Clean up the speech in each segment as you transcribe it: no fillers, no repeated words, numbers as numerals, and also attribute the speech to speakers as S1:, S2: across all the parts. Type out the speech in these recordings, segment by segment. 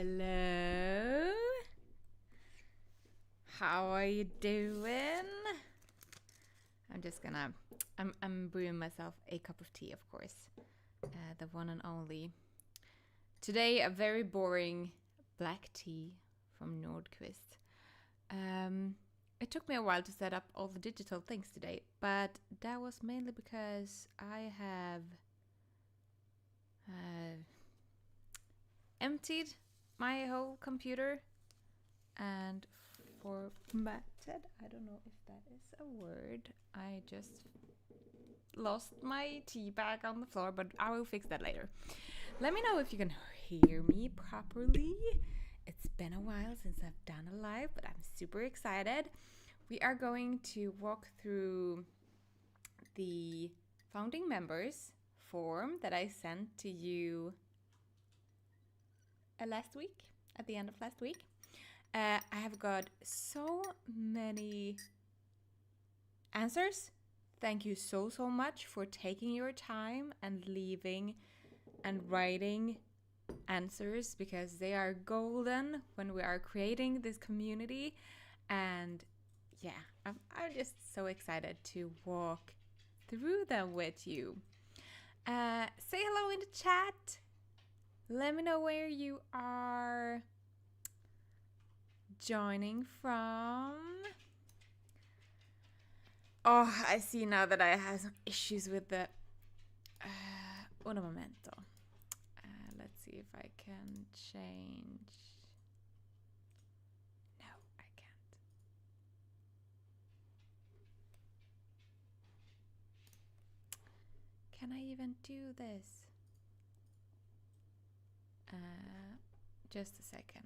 S1: Hello. How are you doing? I'm brewing myself a cup of tea, of course. The one and only. Today, a very boring black tea from Nordquist. It took me a while to set up all the digital things today, but that was mainly because I have emptied my whole computer and formatted. I don't know if that is a word. I just lost my tea bag on the floor, but I will fix that later. Let me know if you can hear me properly. It's been a while since I've done a live, but I'm super excited. We are going to walk through the founding members form that I sent to you last week, at the end of last week. I have got so many answers. Thank you so much for taking your time and leaving and writing answers, because they are golden when we are creating this community. And yeah, I'm just so excited to walk through them with you. Say hello in the chat. Let me know where you are joining from. Oh, I see now that I have some issues with the un momento. Let's see if I can change. No, I can't. Can I even do this? Just a second.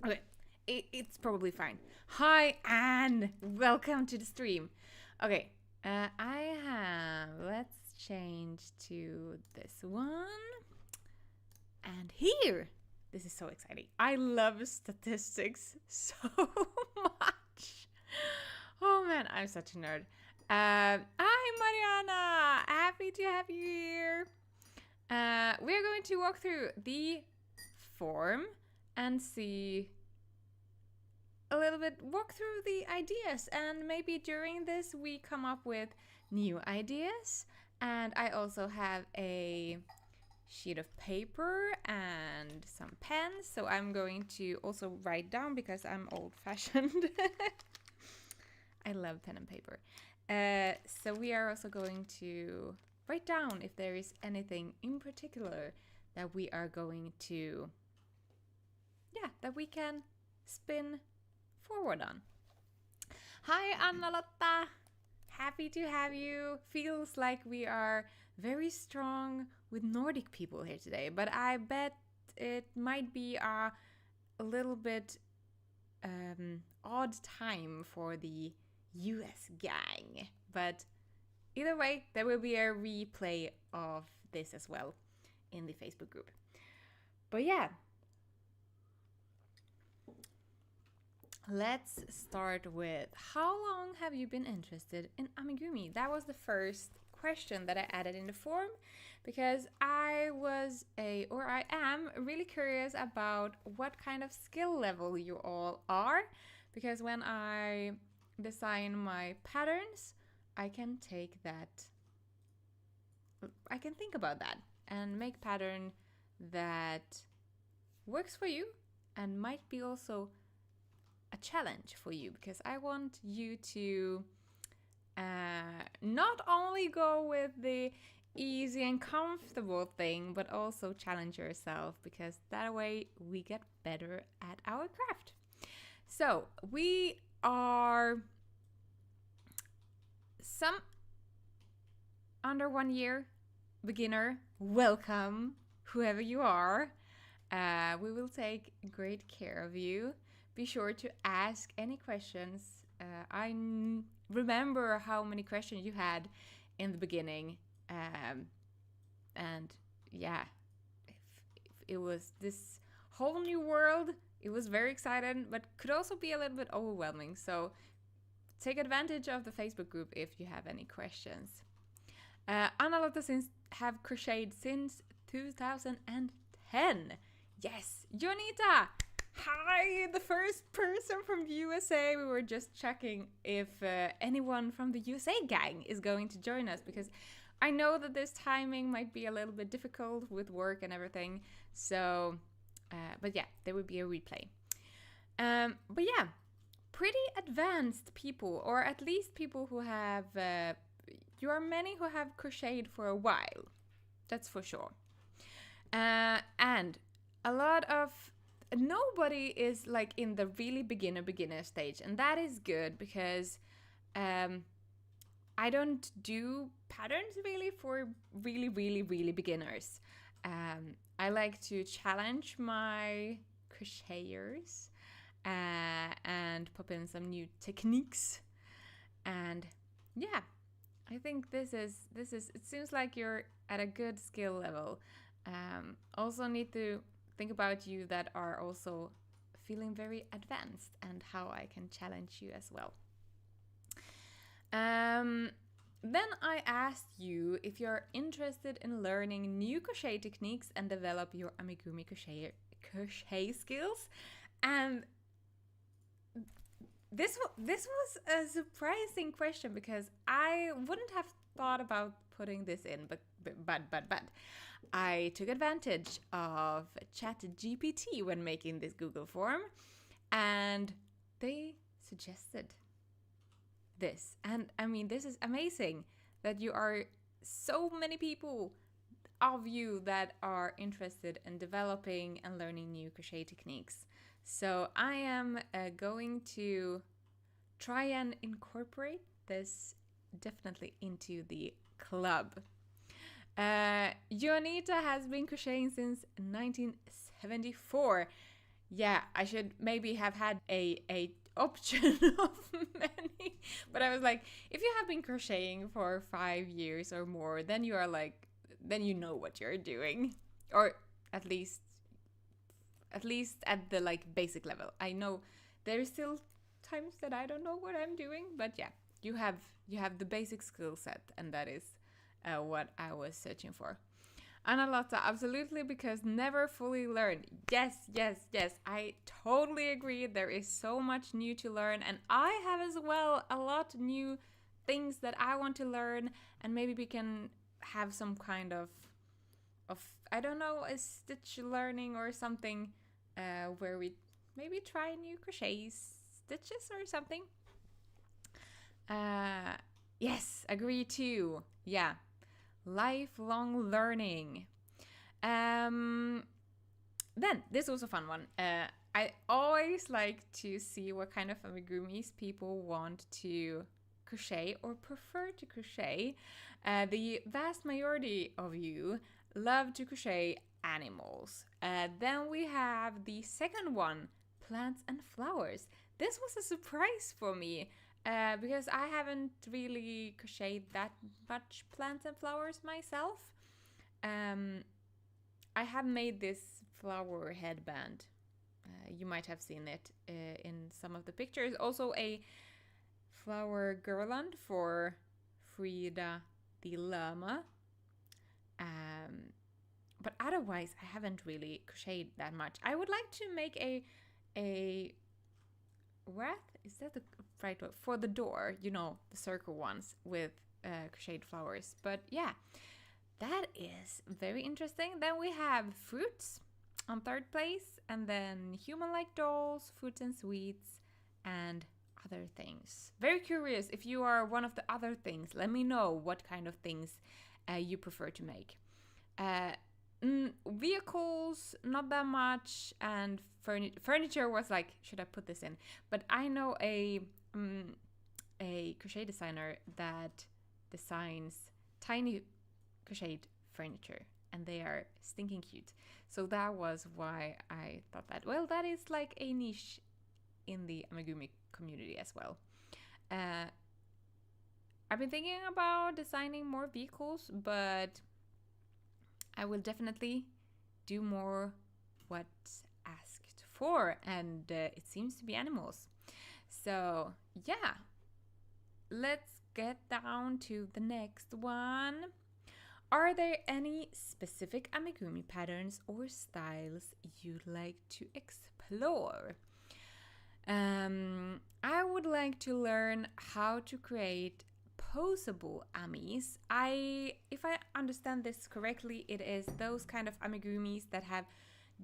S1: Okay, it's probably fine. Hi, Anne. Welcome to the stream. Okay, let's change to this one. And here, this is so exciting. I love statistics so much. Oh man, I'm such a nerd. Hi, Mariana. Happy to have you here. We're going to walk through the form and walk through the ideas, and maybe during this we come up with new ideas. And I also have a sheet of paper and some pens, so I'm going to also write down because I'm old-fashioned. I love pen and paper. So we are also going to write down if there is anything in particular that we are going to that we can spin forward on. Hi, Anna Lotta. Happy to have you. Feels like we are very strong with Nordic people here today, but I bet it might be a little bit odd time for the US gang. But either way, there will be a replay of this as well in the Facebook group. But yeah, let's start with, how long have you been interested in amigurumi? That was the first question that I added in the form, because I am really curious about what kind of skill level you all are, because when I design my patterns, I can think about that and make pattern that works for you and might be also a challenge for you, because I want you to not only go with the easy and comfortable thing, but also challenge yourself, because that way we get better at our craft. So we are some under 1 year beginner. Welcome, whoever you are. We will take great care of you. Be sure to ask any questions. I remember how many questions you had in the beginning. And yeah, if it was this whole new world, it was very exciting, but could also be a little bit overwhelming. So take advantage of the Facebook group if you have any questions. Anna-Lotta have crocheted since 2010. Yes, Jonita! Hi, the first person from USA. We were just checking if anyone from the USA gang is going to join us, because I know that this timing might be a little bit difficult with work and everything. So, but yeah, there will be a replay. But yeah, pretty advanced people, or at least people who have, you are many who have crocheted for a while. That's for sure. And a lot of, nobody is like in the really beginner stage, and that is good, because I don't do patterns really for really beginners. I like to challenge my crocheters and pop in some new techniques. And yeah, I think this is it seems like you're at a good skill level. Also need to think about you that are also feeling very advanced, and how I can challenge you as well. Then I asked you if you're interested in learning new crochet techniques and develop your amigurumi crochet skills. And this was a surprising question, because I wouldn't have thought about putting this in, but I took advantage of ChatGPT when making this Google form, and they suggested this. And I mean, this is amazing that you are so many people of you that are interested in developing and learning new crochet techniques. So I am going to try and incorporate this definitely into the club. Jonita has been crocheting since 1974. Yeah, I should maybe have had a option of many, but I was like, if you have been crocheting for 5 years or more, then you are like, then you know what you're doing, or at least at the like basic level. I know there's still times that I don't know what I'm doing, but yeah, you have the basic skill set, and that is what I was searching for. Anna-Lotta, absolutely, because never fully learn. Yes, I totally agree. There is so much new to learn, and I have as well a lot new things that I want to learn, and maybe we can have some kind of I don't know, a stitch learning or something, where we maybe try new crochet stitches or something. Yes, agree too. Yeah. Lifelong learning. Then this was a fun one. I always like to see what kind of amigurumis people want to crochet or prefer to crochet. The vast majority of you love to crochet animals. Then we have the second one, plants and flowers. This was a surprise for me. Because I haven't really crocheted that much plants and flowers myself. I have made this flower headband. You might have seen it in some of the pictures. Also a flower garland for Frida the llama. But otherwise, I haven't really crocheted that much. I would like to make a wreath, is that the right word? For the door, you know, the circle ones with crocheted flowers. But yeah, that is very interesting. Then we have fruits on third place, and then human-like dolls, fruits and sweets, and other things. Very curious if you are one of the other things. Let me know what kind of things you prefer to make. Vehicles, not that much, and furniture was like, should I put this in? But I know a crochet designer that designs tiny crocheted furniture, and they are stinking cute. So that was why I thought that, well, that is like a niche in the amigurumi community as well. I've been thinking about designing more vehicles, but I will definitely do more what's asked for, and it seems to be animals. So yeah, let's get down to the next one. Are there any specific amigurumi patterns or styles you'd like to explore? I would like to learn how to create posable amis. If I understand this correctly, it is those kind of amigurumis that have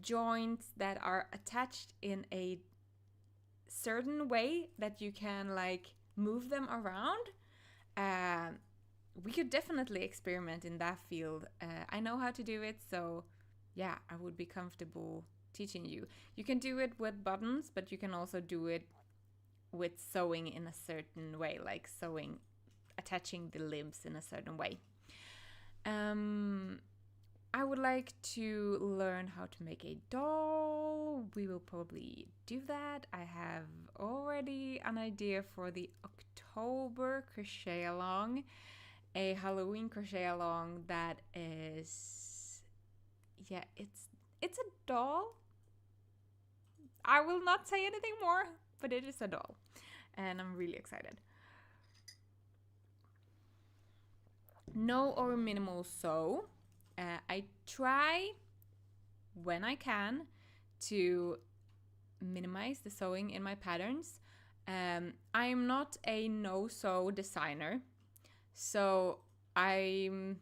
S1: joints that are attached in a certain way that you can like move them around. We could definitely experiment in that field. I know how to do it, so yeah, I would be comfortable teaching you. You can do it with buttons, but you can also do it with sewing in a certain way, like sewing, attaching the limbs in a certain way. I would like to learn how to make a doll. We will probably do that. I have already an idea for the October crochet along, a Halloween crochet along that is, yeah, it's a doll. I will not say anything more, but it is a doll, and I'm really excited. No or minimal sew. I try when I can to minimize the sewing in my patterns. I'm not a no-sew designer, so I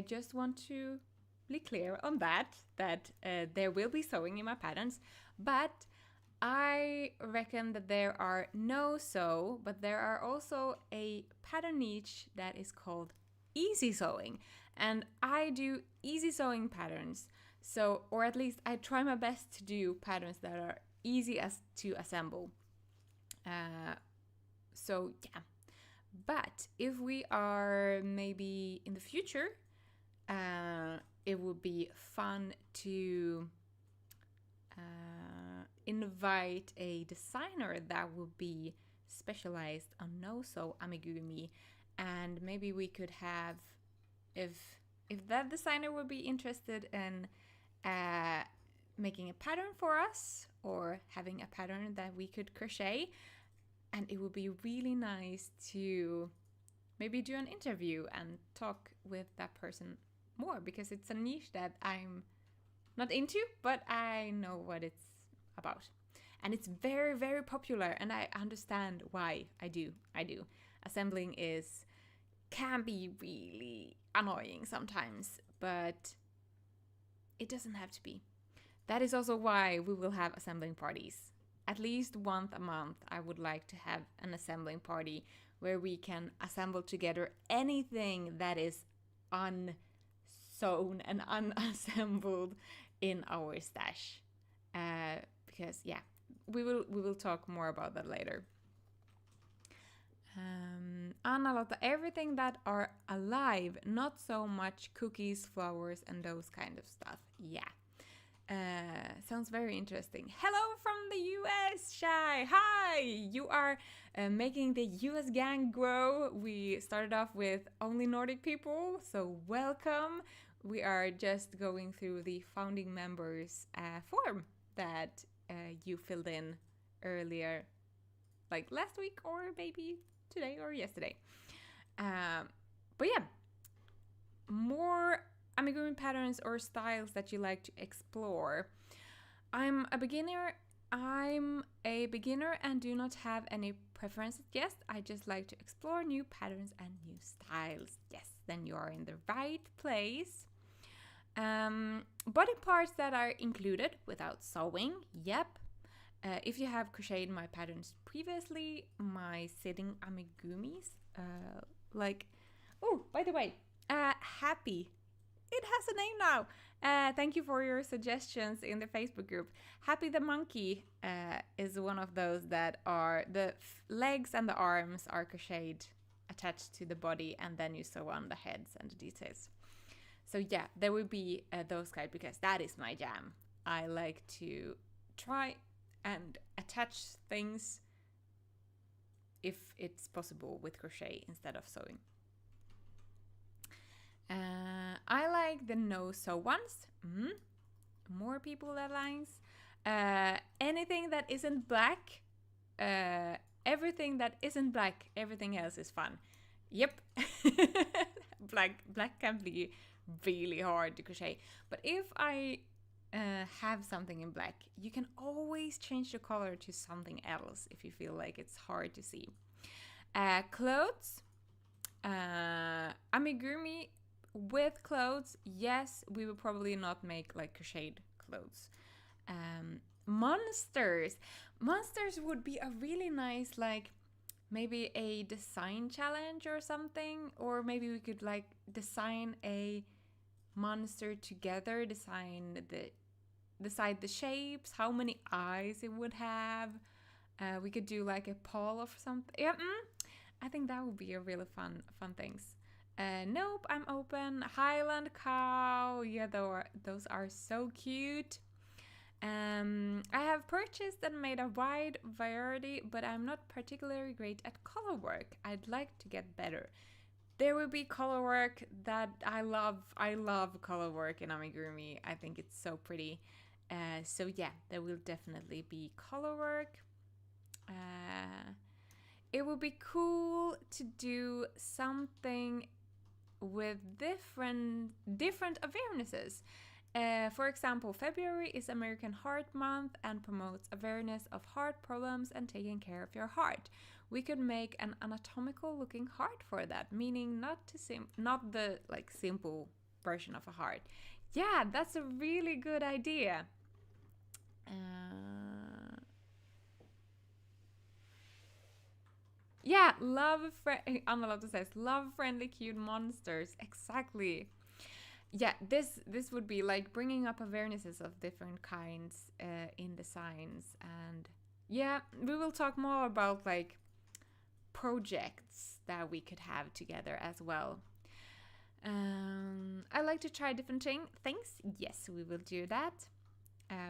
S1: just want to be clear on that there will be sewing in my patterns, but I reckon that there are no sew, but there are also a pattern niche that is called easy sewing, and I do easy sewing patterns. So, or at least I try my best to do patterns that are easy as to assemble. So yeah, but if we are maybe in the future, it would be fun to invite a designer that would be specialized on no-sew amigurumi, and maybe we could have, if that designer would be interested in making a pattern for us or having a pattern that we could crochet, and it would be really nice to maybe do an interview and talk with that person more, because it's a niche that I'm not into, but I know what it's about. And it's very, very popular, and I understand why I do. Assembling can be really annoying sometimes, but it doesn't have to be. That is also why we will have assembling parties. At least once a month, I would like to have an assembling party where we can assemble together anything that is unsewn and unassembled in our stash. Because yeah, we will talk more about that later. Anna-Lotta, everything that are alive, not so much cookies, flowers, and those kind of stuff. Yeah. Sounds very interesting. Hello from the US, Shai. Hi! You are making the US gang grow. We started off with only Nordic people, so welcome. We are just going through the founding members form that you filled in earlier, like last week or maybe today or yesterday. But yeah, more amigurumi patterns or styles that you like to explore. I'm a beginner and do not have any preferences yet. I just like to explore new patterns and new styles. Yes, then you are in the right place. Body parts that are included without sewing. Yep. If you have crocheted my patterns previously, my sitting amigurumis, oh, by the way, Happy. It has a name now. Thank you for your suggestions in the Facebook group. Happy the monkey is one of those that are the legs and the arms are crocheted attached to the body, and then you sew on the heads and the details. So yeah, there will be those guys because that is my jam. I like to try and attach things if it's possible with crochet instead of sewing. I like the no sew ones. More people that lines. Anything that isn't black. Everything that isn't black. Everything else is fun. Yep. Black can be really hard to crochet. But if I have something in black, you can always change the color to something else if you feel like it's hard to see. Clothes. Amigurumi with clothes, yes, we will probably not make like crocheted clothes. Monsters would be a really nice, like maybe a design challenge or something, or maybe we could like design a monster together, decide the shapes, how many eyes it would have. We could do like a poll of something. Yeah, I think that would be a really fun things. Nope, I'm open. Highland cow, yeah, those are so cute. I have purchased and made a wide variety, but I'm not particularly great at color work. I'd like to get better. There will be color work that I love. I love color work in amigurumi. I think it's so pretty. So yeah, there will definitely be color work. It would be cool to do something with different awarenesses. For example, February is American Heart Month and promotes awareness of heart problems and taking care of your heart. We could make an anatomical looking heart for that, meaning not the like simple version of a heart. Yeah, that's a really good idea. Yeah, Anna says love-friendly, cute monsters. Exactly. Yeah, this would be like bringing up awarenesses of different kinds in designs, and yeah, we will talk more about like projects that we could have together as well. I like to try different things. Yes, we will do that.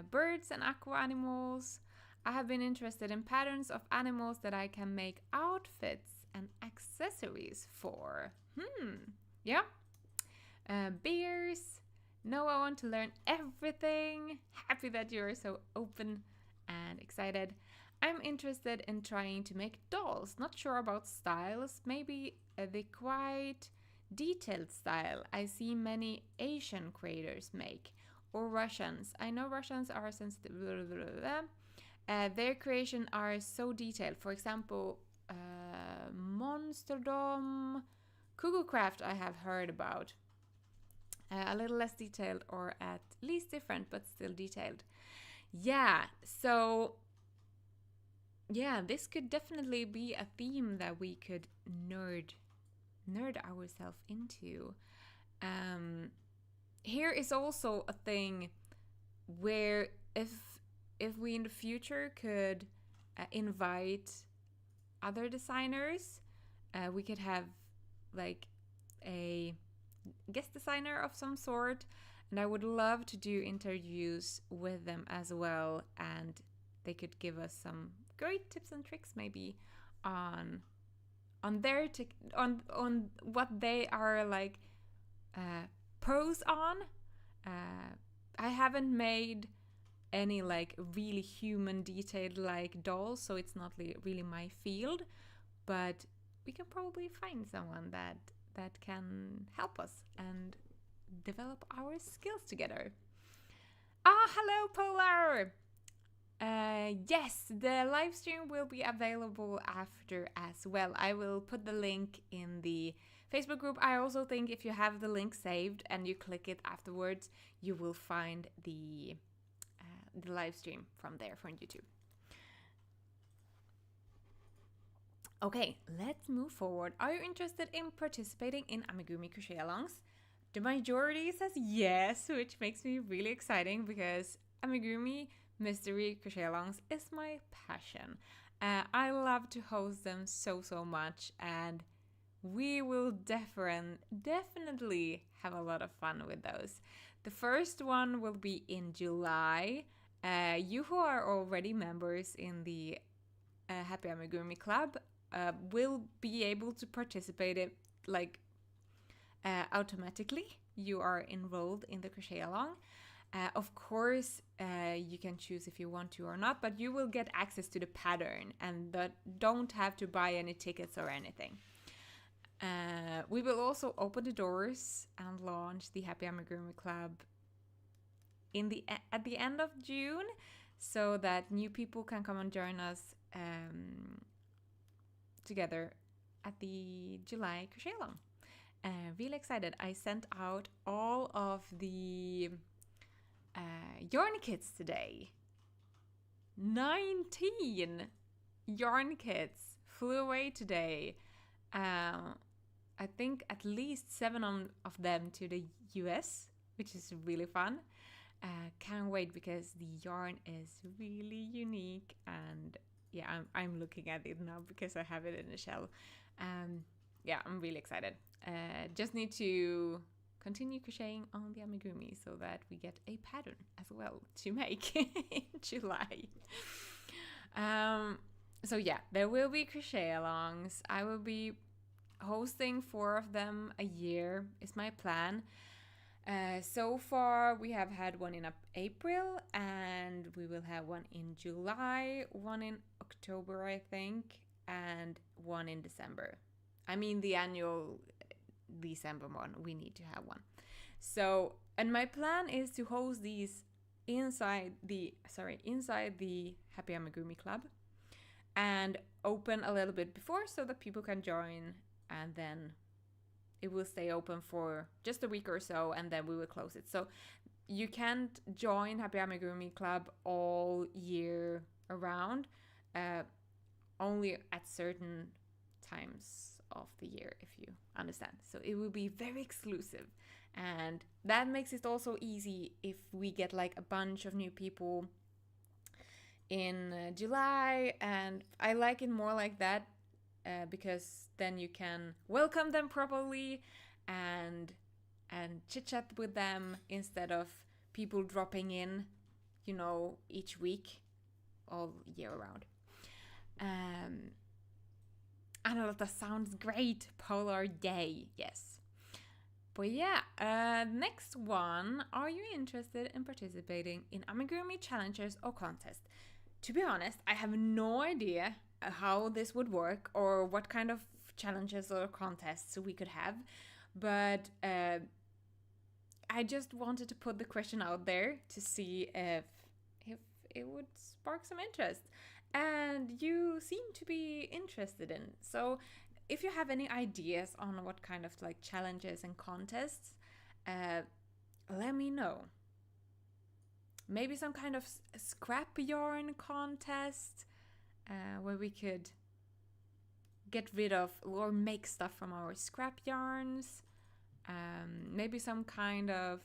S1: Birds and aqua animals. I have been interested in patterns of animals that I can make outfits and accessories for. Yeah. Bears. No, I want to learn everything. Happy that you're so open and excited. I'm interested in trying to make dolls. Not sure about styles. Maybe the quite detailed style I see many Asian creators make. Or Russians. I know Russians are sensitive. Their creation are so detailed. For example, Monsterdom, Kugelcraft I have heard about. A little less detailed, or at least different, but still detailed. Yeah, so yeah, this could definitely be a theme that we could nerd ourselves into. Here is also a thing where if we in the future could invite other designers, we could have like a guest designer of some sort, and I would love to do interviews with them as well, and they could give us some great tips and tricks maybe on their on what they are like pros on. I haven't made any like really human detailed like dolls, so it's not really my field, but we can probably find someone that can help us and develop our skills together. Hello Polar. Yes, the live stream will be available after as well. I will put the link in the Facebook group. I also think if you have the link saved and you click it afterwards, you will find the live stream from there from YouTube. Okay, let's move forward. Are you interested in participating in amigurumi crochet alongs? The majority says yes, which makes me really exciting because amigurumi mystery crochet alongs is my passion. I love to host them so much, and we will definitely have a lot of fun with those. The first one will be in July. You who are already members in the Happy Amigurumi Club will be able to participate in, like, automatically. You are enrolled in the crochet along. Of course, you can choose if you want to or not, but you will get access to the pattern and don't have to buy any tickets or anything. We will also open the doors and launch the Happy Amigurumi Club at the end of June, so that new people can come and join us together at the July crochet along. Really excited. I sent out all of the yarn kits today. 19 yarn kits flew away today. I think at least 7 of them to the US, which is really fun. Can't wait because the yarn is really unique, and yeah, I'm looking at it now because I have it in a shell. Yeah, I'm really excited. Just need to continue crocheting on the amigurumi so that we get a pattern as well to make in July. So yeah, there will be crochet alongs. I will be hosting 4 of them a year is my plan. So far we have had one in April, and we will have one in July, one in October I think, and one in December. I mean the annual December one, we need to have one. So, and my plan is to host these inside the Happy Amigurumi Club and open a little bit before so that people can join, and then it will stay open for just a week or so, and then we will close it. So you can't join Happy Amigurumi Club all year around, only at certain times of the year, if you understand. So it will be very exclusive, and that makes it also easy if we get like a bunch of new people in July, and I like it more like that. Because then you can welcome them properly and chit chat with them instead of people dropping in, each week, all year round. Anna sounds great. Polar Day, yes. But yeah, next one. Are you interested in participating in amigurumi challenges or contests? To be honest, I have no idea how this would work or what kind of challenges or contests we could have, but I just wanted to put the question out there to see if it would spark some interest, and you seem to be interested in. So if you have any ideas on what kind of like challenges and contests, let me know. Maybe some kind of scrap yarn contest, where we could get rid of or make stuff from our scrap yarns. Maybe some kind of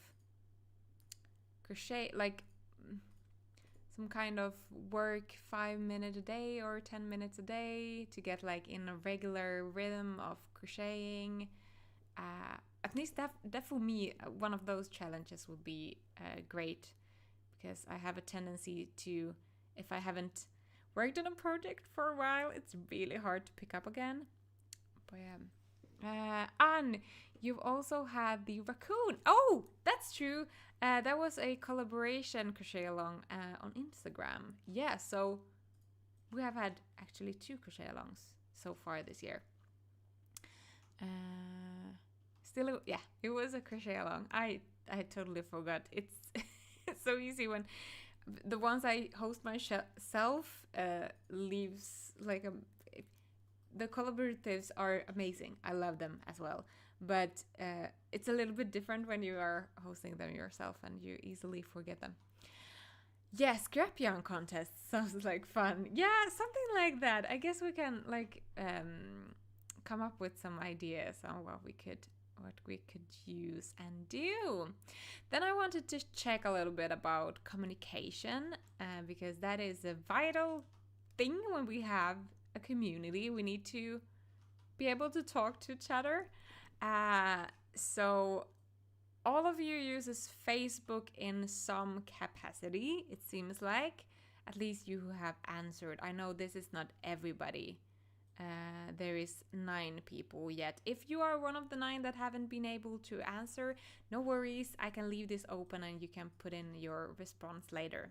S1: crochet, like some kind of work 5 minutes a day or 10 minutes a day to get like in a regular rhythm of crocheting. At least that for me, one of those challenges would be great, because I have a tendency to, if I haven't worked on a project for a while, it's really hard to pick up again. But yeah. Anne, you've also had the raccoon. Oh, that's true. That was a collaboration crochet along on Instagram. Yeah, so we have had actually 2 crochet alongs so far this year. It was a crochet along. I totally forgot. It's it's so easy when the ones I host myself leaves like the collaboratives are amazing. I love them as well, but it's a little bit different when you are hosting them yourself and you easily forget them. Yeah, scrap yarn contest sounds like fun. Yeah, something like that. I guess we can like come up with some ideas on what we could use and do. Then I wanted to check a little bit about communication because that is a vital thing when we have a community. We need to be able to talk to each other. So all of you uses Facebook in some capacity, it seems like. At least you who have answered. I know this is not everybody. There is 9 people yet. If you are one of the 9 that haven't been able to answer, no worries. I can leave this open and you can put in your response later.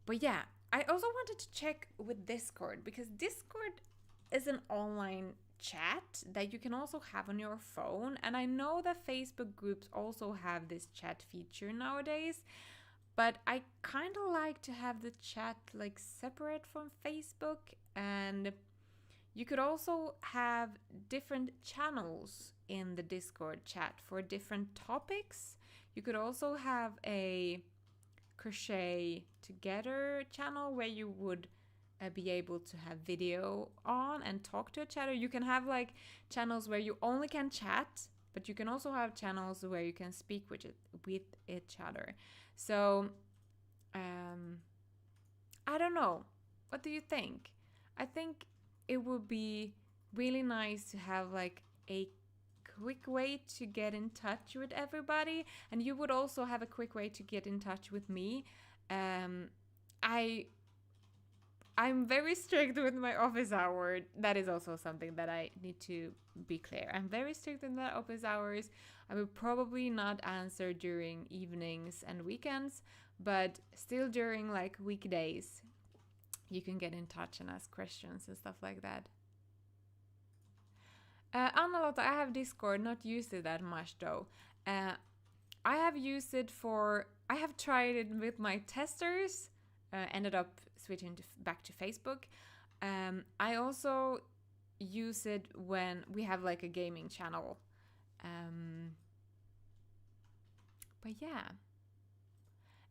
S1: But yeah, I also wanted to check with Discord because Discord is an online chat that you can also have on your phone. And I know that Facebook groups also have this chat feature nowadays, but I kind of like to have the chat like separate from Facebook. And you could also have different channels in the Discord chat for different topics. You could also have a crochet together channel where you would be able to have video on and talk to each other. You can have like channels where you only can chat, but you can also have channels where you can speak with each other. So I don't know. What do you think? I think it would be really nice to have like a quick way to get in touch with everybody, and you would also have a quick way to get in touch with me. I I'm very strict with my office hour. That is also something that I need to be clear. I'm very strict in the office hours. I will probably not answer during evenings and weekends, but still during like weekdays, you can get in touch and ask questions and stuff like that. Anna-Lotta, I have Discord, not used it that much though. I have used it for, I have tried it with my testers, ended up switching back to Facebook. I also use it when we have like a gaming channel. But yeah,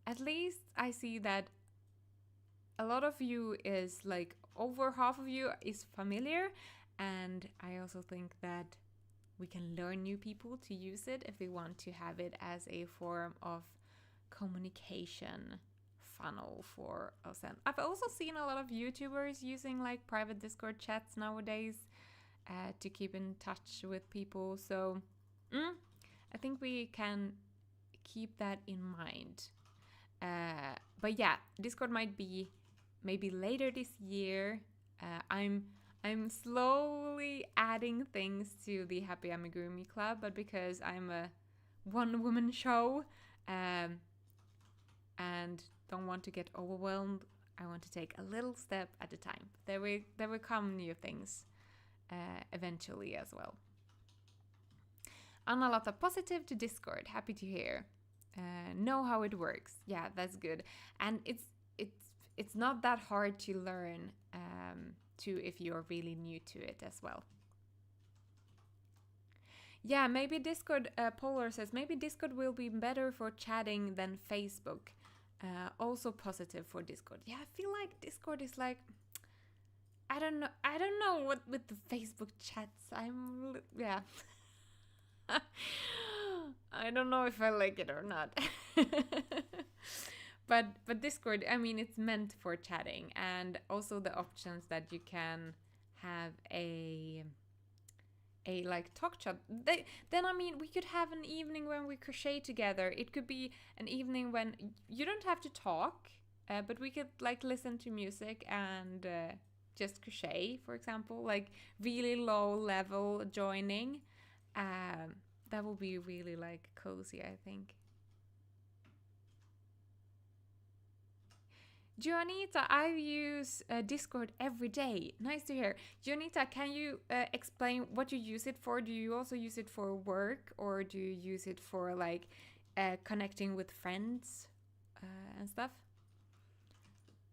S1: at least I see that a lot of you is like over half of you is familiar, and I also think that we can learn new people to use it if we want to have it as a form of communication funnel for us. And I've also seen a lot of YouTubers using like private Discord chats nowadays to keep in touch with people. So I think we can keep that in mind. But yeah, Discord might be maybe later this year. I'm slowly adding things to the Happy Amigurumi Club, but because I'm a one-woman show and don't want to get overwhelmed, I want to take a little step at a time. There will come new things eventually as well. Anna-Lotta, positive to Discord. Happy to hear. Know how it works. Yeah, that's good. And it's not that hard to learn too if you're really new to it as well. Yeah, maybe Discord, Polar says, maybe Discord will be better for chatting than Facebook. Also positive for Discord. Yeah, I feel like Discord is like, I don't know what with the Facebook chats. Yeah. I don't know if I like it or not. But Discord, I mean, it's meant for chatting, and also the options that you can have a like talk chat. Then I mean, we could have an evening when we crochet together. It could be an evening when you don't have to talk, but we could like listen to music and just crochet, for example, like really low level joining. That would be really like cozy, I think. Joanita, I use Discord every day. Nice to hear. Joanita, can you explain what you use it for? Do you also use it for work, or do you use it for like connecting with friends and stuff?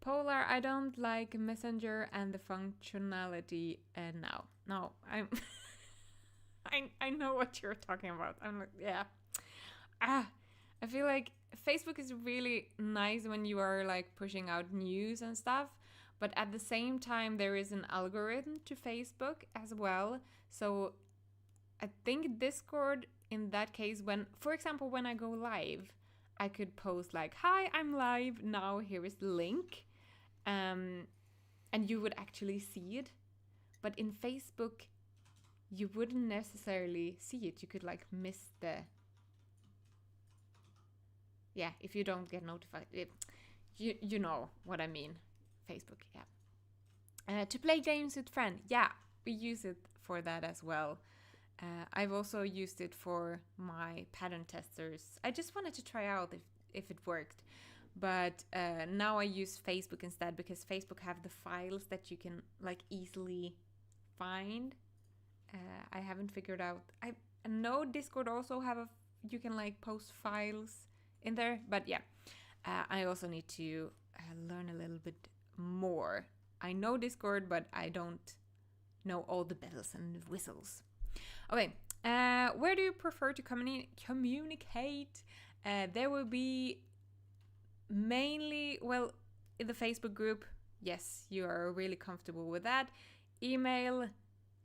S1: Polar, I don't like Messenger and the functionality now. No, I'm. I know what you're talking about. I'm like, yeah. I feel like Facebook is really nice when you are like pushing out news and stuff, but at the same time there is an algorithm to Facebook as well. So I think Discord in that case, when, for example, when I go live, I could post like, "Hi, I'm live now. Here is the link," and you would actually see it. But in Facebook, you wouldn't necessarily see it. You could like miss the, yeah, if you don't get notified. You know what I mean. Facebook, yeah. To play games with friends, yeah, we use it for that as well. I've also used it for my pattern testers. I just wanted to try out if it worked. But now I use Facebook instead, because Facebook have the files that you can like easily find. I haven't figured out. I know Discord also have you can like post files in there, but yeah, I also need to learn a little bit more. I know Discord, but I don't know all the bells and whistles. Okay, where do you prefer to communicate? There will be mainly, well, in the Facebook group. Yes, you are really comfortable with that. Email,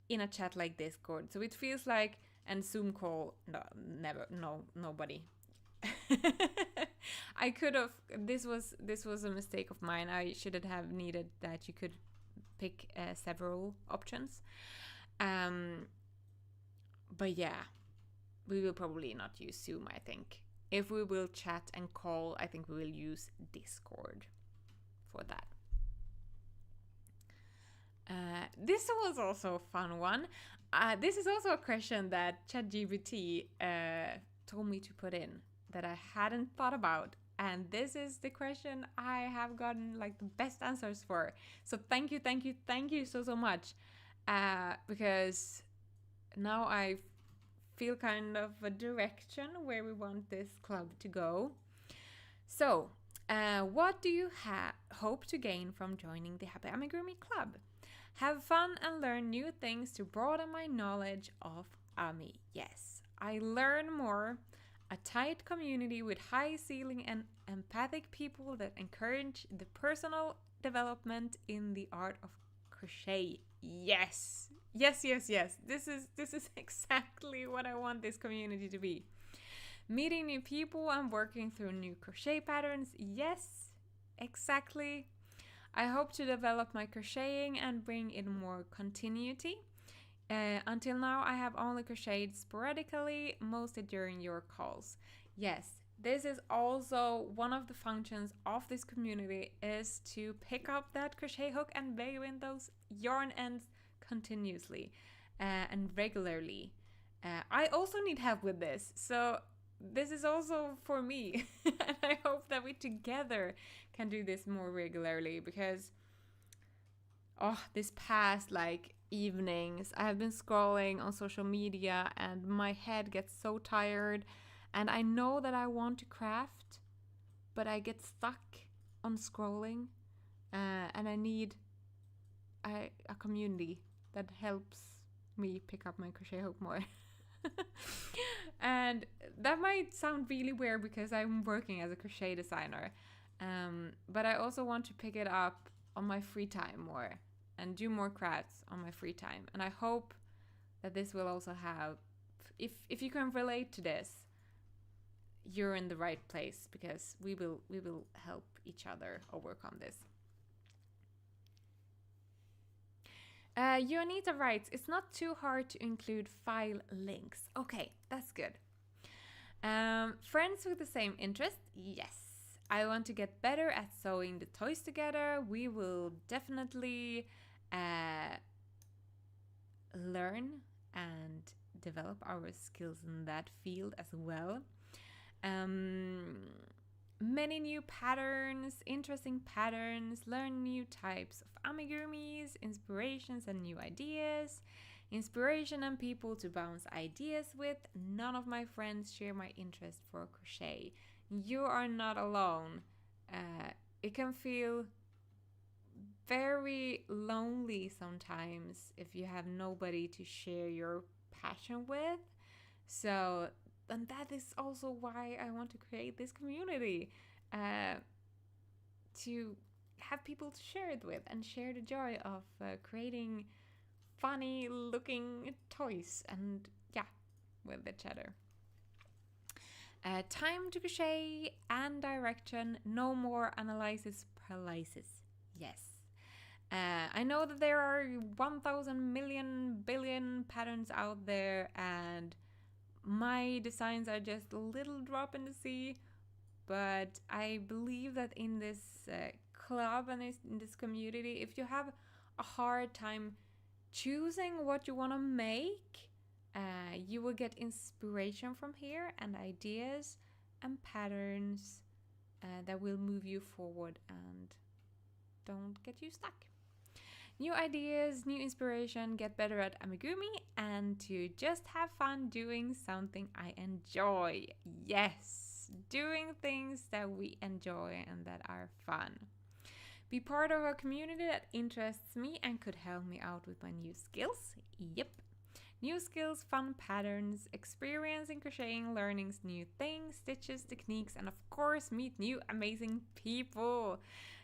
S1: in a chat like Discord. So it feels like, and Zoom call, no, never, no, nobody. I could have. This was a mistake of mine. I shouldn't have needed that. You could pick several options. But yeah, we will probably not use Zoom, I think. If we will chat and call, I think we will use Discord for that. This was also a fun one. This is also a question that ChatGPT told me to put in that I hadn't thought about. And this is the question I have gotten like the best answers for. So thank you so much. Because now I feel kind of a direction where we want this club to go. So, what do you hope to gain from joining the Happy Amigurumi Club? Have fun and learn new things to broaden my knowledge of Ami. Yes, I learn more. A tight community with high ceiling and empathic people that encourage the personal development in the art of crochet. Yes. Yes. This is exactly what I want this community to be. Meeting new people and working through new crochet patterns. Yes, exactly. I hope to develop my crocheting and bring in more continuity. Until now, I have only crocheted sporadically, mostly during your calls. Yes, this is also one of the functions of this community, is to pick up that crochet hook and play in those yarn ends continuously and regularly. I also need help with this, so this is also for me. And I hope that we together can do this more regularly, because this past like evenings I have been scrolling on social media and my head gets so tired, and I know that I want to craft, but I get stuck on scrolling, and I need a community that helps me pick up my crochet hook more. And that might sound really weird because I'm working as a crochet designer, but I also want to pick it up on my free time more and do more crafts on my free time. And I hope that this will also have, if you can relate to this, you're in the right place, because we will help each other overcome this. Juanita writes, it's not too hard to include file links. Okay, that's good. Friends with the same interest? Yes. I want to get better at sewing the toys together. We will definitely learn and develop our skills in that field as well. Many new patterns, interesting patterns, learn new types of amigurumis, inspirations and new ideas, inspiration and people to bounce ideas with. None of my friends share my interest for crochet. You are not alone. It can feel very lonely sometimes if you have nobody to share your passion with. So that is also why I want to create this community, to have people to share it with and share the joy of creating funny looking toys and with each other. Time to crochet and direction, no more analysis paralysis. Yes. I know that there are 1,000 million billion patterns out there, and my designs are just a little drop in the sea. But I believe that in this club and in this community, if you have a hard time choosing what you want to make, you will get inspiration from here and ideas and patterns that will move you forward and don't get you stuck. New ideas, new inspiration, get better at amigurumi, and to just have fun doing something I enjoy. Yes, doing things that we enjoy and that are fun. Be part of a community that interests me and could help me out with my new skills. Yep. New skills, fun patterns, experience in crocheting, learning new things, stitches, techniques, and of course meet new amazing people.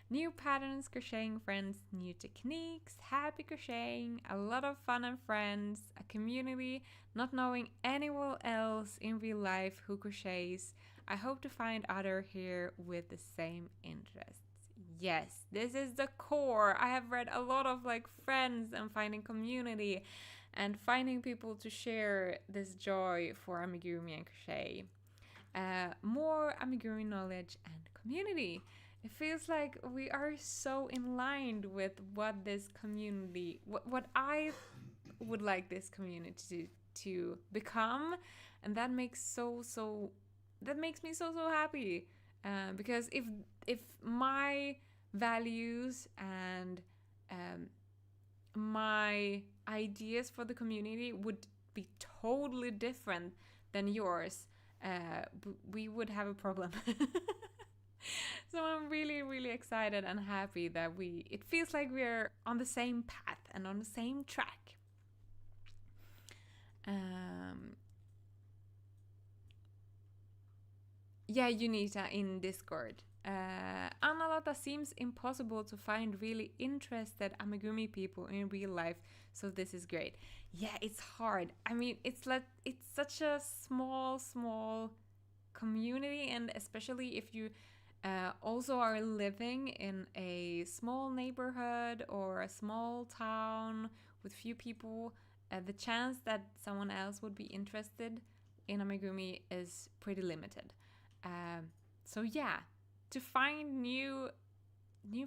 S1: New patterns, crocheting friends, new techniques, happy crocheting, a lot of fun and friends, a community, not knowing anyone else in real life who crochets. I hope to find others here with the same interests. Yes, this is the core. I have read a lot of friends and finding community and finding people to share this joy for amigurumi and crochet. More amigurumi knowledge and community. It feels like we are so in line with what this community, what I would like this community to become, and that makes me so happy. Because if my values and my ideas for the community would be totally different than yours, we would have a problem. So I'm really, really excited and happy that it feels like we're on the same path and on the same track. Unita in Discord. Analata seems impossible to find really interested amigurumi people in real life, so this is great. Yeah, it's hard. I mean, it's such a small community, and especially if you also are living in a small neighborhood or a small town with few people, the chance that someone else would be interested in amigurumi is pretty limited. To find new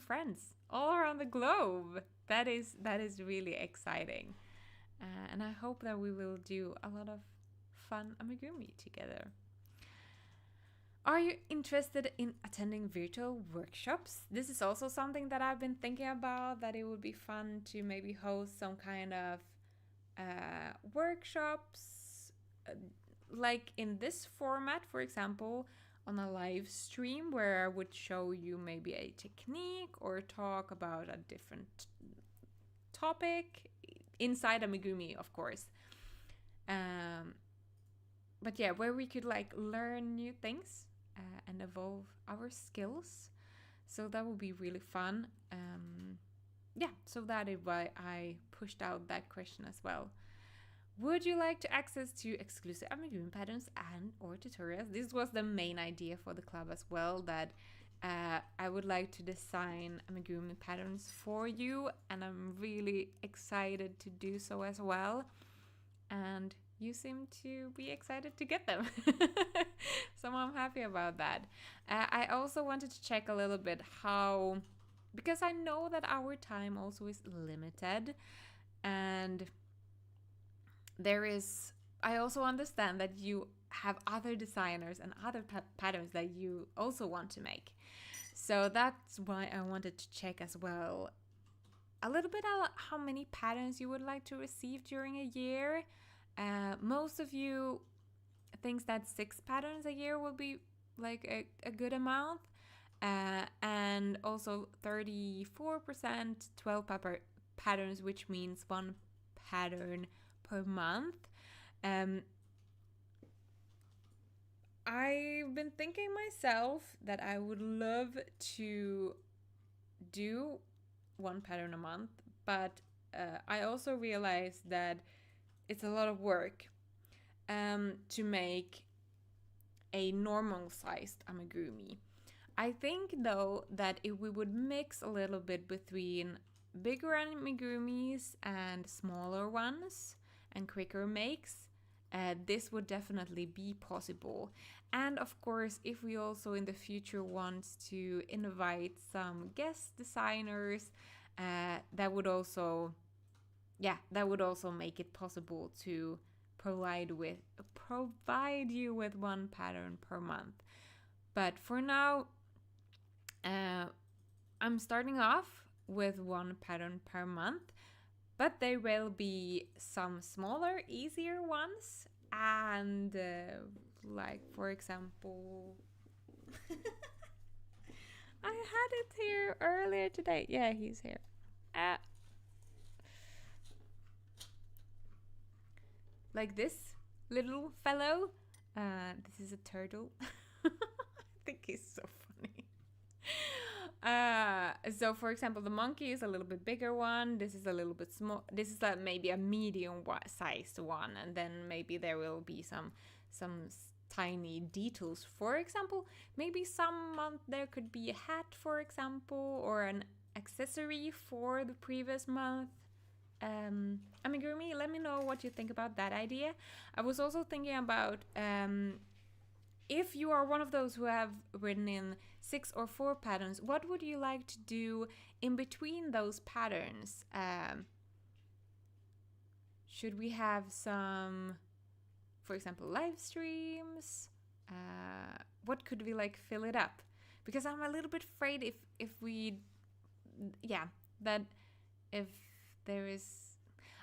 S1: friends all around the globe, that is really exciting, and I hope that we will do a lot of fun amigurumi together. Are you interested in attending virtual workshops? This is also something that I've been thinking about, that it would be fun to maybe host some kind of workshops, like in this format, for example, on a live stream where I would show you maybe a technique or talk about a different topic inside amigurumi, of course. But yeah, where we could learn new things and evolve our skills. So that would be really fun. So that is why I pushed out that question as well. Would you like to access to exclusive amigurumi patterns and or tutorials? This was the main idea for the club as well, that I would like to design amigurumi patterns for you, and I'm really excited to do so as well. And you seem to be excited to get them. So I'm happy about that. I also wanted to check a little bit how, because I know that our time also is limited, and I also understand that you have other designers and other patterns that you also want to make. So that's why I wanted to check as well a little bit about how many patterns you would like to receive during a year. Most of you thinks that 6 patterns a year will be a good amount, and also 34% 12 patterns, which means 1 pattern per month. I've been thinking myself that I would love to do one pattern a month, but I also realized that it's a lot of work to make a normal sized amigurumi. I think though that if we would mix a little bit between bigger amigurumis and smaller ones and quicker makes, this would definitely be possible. And of course, if we also in the future want to invite some guest designers, that would also, that would also make it possible to provide you with one pattern per month. But for now, I'm starting off with one pattern per month, but there will be some smaller, easier ones. And like, for example, I had it here earlier today. Yeah, he's here. Like this little fellow. This is a turtle. I think he's so funny. So for example, the monkey is a little bit bigger one. This is a little bit small. This is maybe a medium sized one, and then maybe there will be some tiny details. For example, maybe some month there could be a hat, for example, or an accessory for the previous month. Amigurumi, let me know what you think about that idea. I was also thinking about if you are one of those who have written in 6 or 4 patterns, what would you like to do in between those patterns? Should we have some, for example, live streams? What could we like fill it up? Because I'm a little bit afraid if we, that if there is,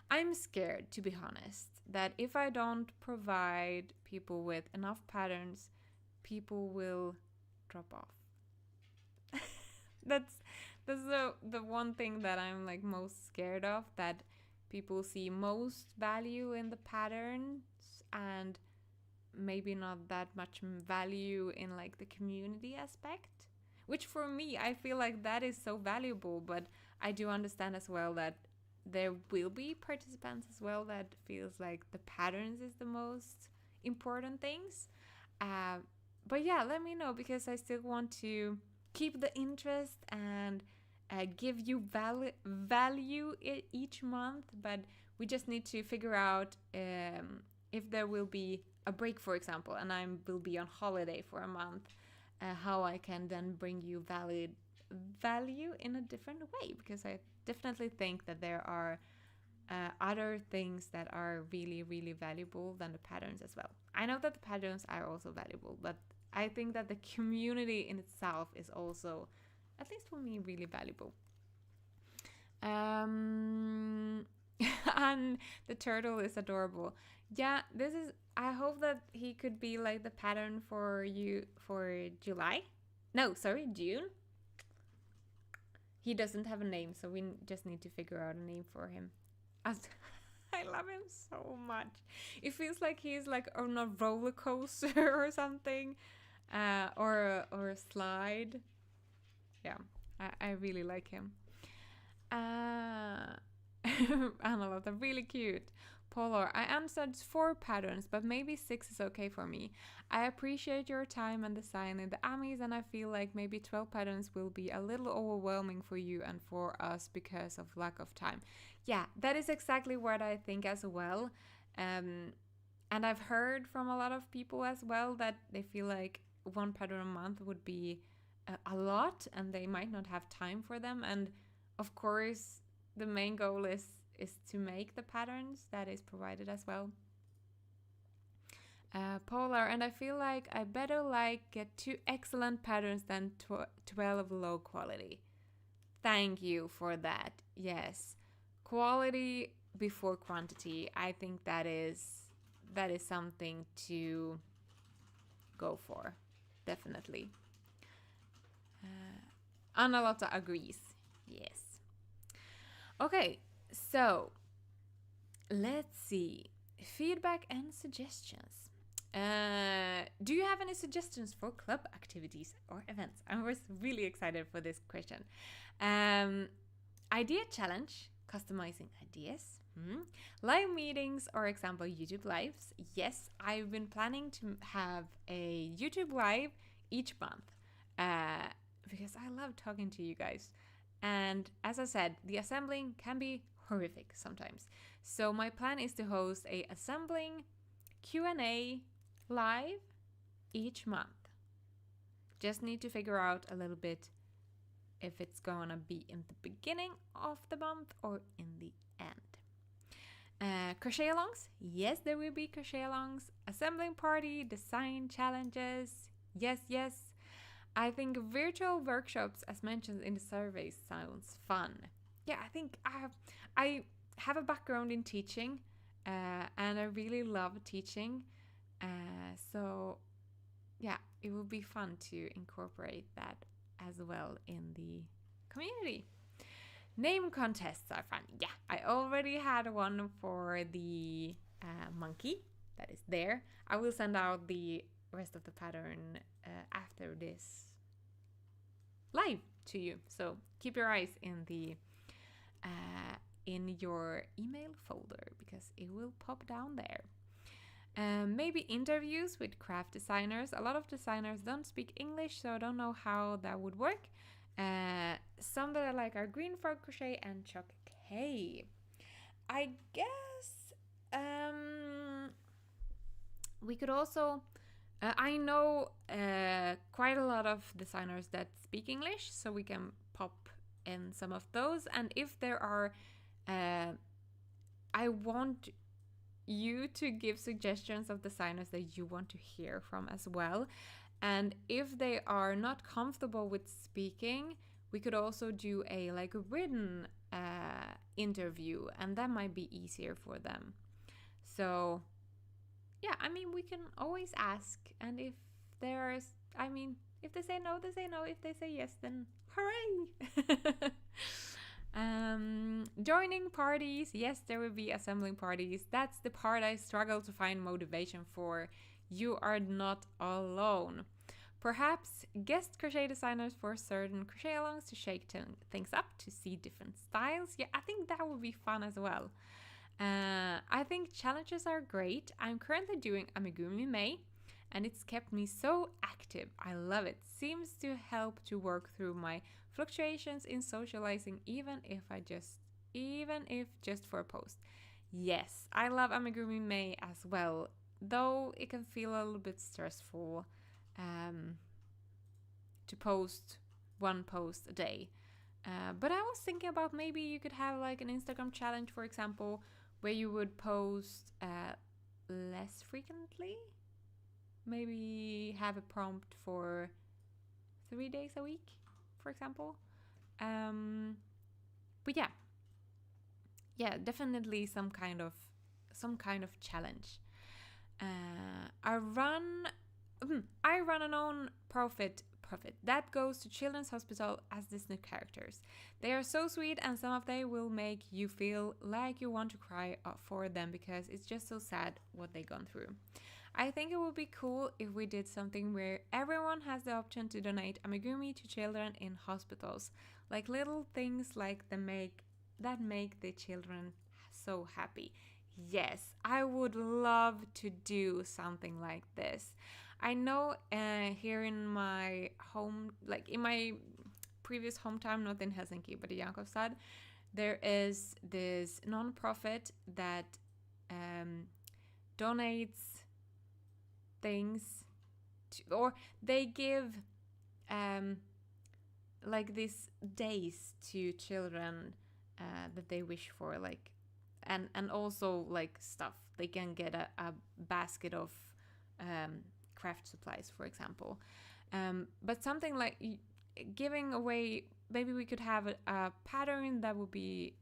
S1: I'm scared, to be honest, that if I don't provide people with enough patterns, people will drop off. that's the one thing that I'm like most scared of, that people see most value in the patterns and maybe not that much value in like the community aspect, which for me I feel like that is so valuable. But I do understand as well that there will be participants as well that feels like the patterns is the most important things. But yeah, let me know, because I still want to keep the interest and give you value each month. But we just need to figure out if there will be a break, for example, and I will be on holiday for a month, how I can then bring you value in a different way, because I definitely think that there are other things that are really, really valuable than the patterns as well. I know that the patterns are also valuable, but I think that the community in itself is also, at least for me, really valuable. And the turtle is adorable. Yeah, this is, I hope that he could be like the pattern for you for July. No, sorry, June. He doesn't have a name, so we just need to figure out a name for him. I love him so much. It feels like he's like on a roller coaster or something, or a slide. Yeah, I really like him. Anna, really cute. Polar, I answered 4 patterns, but maybe 6 is okay for me. I appreciate your time and designing the Amis, and I feel like maybe 12 patterns will be a little overwhelming for you and for us because of lack of time. Yeah, that is exactly what I think as well. And I've heard from a lot of people as well that they feel like 1 pattern a month would be a lot, and they might not have time for them. And of course, the main goal is to make the patterns that is provided as well. Polar, and I feel like I better get 2 excellent patterns than 12 low quality. Thank you for that. Yes, quality before quantity. I think that is something to go for, definitely. Anna Lotta agrees. Yes. Okay, so let's see. Feedback and suggestions. Do you have any suggestions for club activities or events? I was really excited for this question. Idea challenge, customizing ideas. Live meetings or example YouTube lives. Yes, I've been planning to have a YouTube live each month because I love talking to you guys. And as I said, the assembling can be horrific sometimes. So my plan is to host a assembling Q&A live each month. Just need to figure out a little bit if it's gonna be in the beginning of the month or in the end. Crochet alongs? Yes, there will be crochet alongs. Assembling party, design challenges. Yes. I think virtual workshops, as mentioned in the survey, sounds fun. Yeah, I think I have a background in teaching, and I really love teaching. So yeah, it would be fun to incorporate that as well in the community. Name contests are fun. Yeah, I already had one for the monkey that is there. I will send out the rest of the pattern after this live to you. So keep your eyes in the in your email folder because it will pop down there. Maybe interviews with craft designers. A lot of designers don't speak English, so I don't know how that would work. Some that I like are Green Frog Crochet and Choc K. I guess we could also... I know quite a lot of designers that speak English, so we can pop in some of those. And if there are... I want you to give suggestions of designers that you want to hear from as well. And if they are not comfortable with speaking, we could also do a written interview, and that might be easier for them. So yeah, I mean, we can always ask, and if there's, I mean, if they say no, they say no. If they say yes, then hooray! Joining parties. Yes, there will be assembling parties. That's the part I struggle to find motivation for. You are not alone. Perhaps guest crochet designers for certain crochet alongs to shake things up, to see different styles. Yeah, I think that would be fun as well. I think challenges are great. I'm currently doing Amigurumi May, and it's kept me so active. I love it. Seems to help to work through my fluctuations in socializing, even if just for a post. Yes, I love Amigurumi May as well, though it can feel a little bit stressful to post one post a day. But I was thinking about maybe you could have like an Instagram challenge, for example, where you would post less frequently. Maybe have a prompt for 3 days a week, for example. But yeah, definitely some kind of challenge. I run a non-profit that goes to Children's Hospital as Disney characters. They are so sweet, and some of them will make you feel like you want to cry for them because it's just so sad what they've gone through. I think it would be cool if we did something where everyone has the option to donate amigurumi to children in hospitals, like little things like that make the children so happy. Yes, I would love to do something like this. I know here in my home, like in my previous hometown, not in Helsinki, but in Jakobstad, there is this non-profit that donates things or they give like these days to children that they wish for, like and also like stuff. They can get a basket of craft supplies, for example. But something like giving away, maybe we could have a pattern that would be,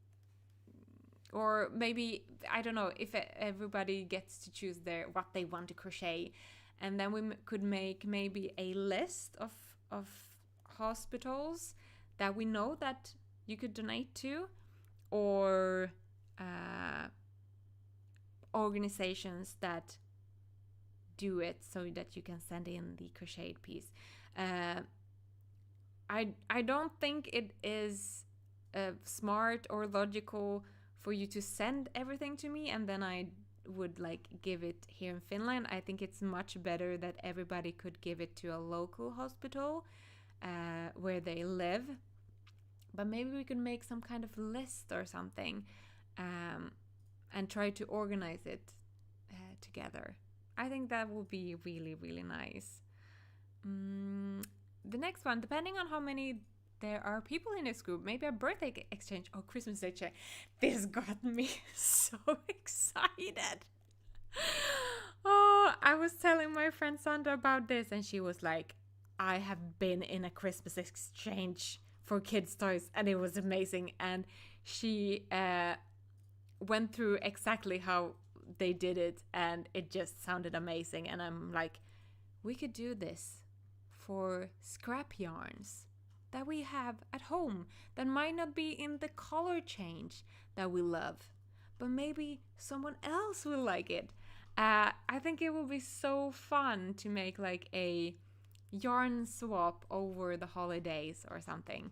S1: or maybe, I don't know, if everybody gets to choose what they want to crochet, and then we could make maybe a list of hospitals that we know that you could donate to, or organizations that do it so that you can send in the crocheted piece. Uh, I don't think it is smart or logical for you to send everything to me and then I would like give it here in Finland. I think it's much better that everybody could give it to a local hospital where they live. But maybe we could make some kind of list or something, and try to organize it together. I think that would be really, really nice. The next one, depending on how many there are people in this group, maybe a birthday exchange or Christmas exchange. This got me so excited. Oh, I was telling my friend Sandra about this, and she was like, I have been in a Christmas exchange for kids' toys, and it was amazing. And she went through exactly how they did it, and it just sounded amazing. And I'm like, we could do this for scrap yarns that we have at home that might not be in the color change that we love, but maybe someone else will like it. I think it will be so fun to make like a yarn swap over the holidays or something.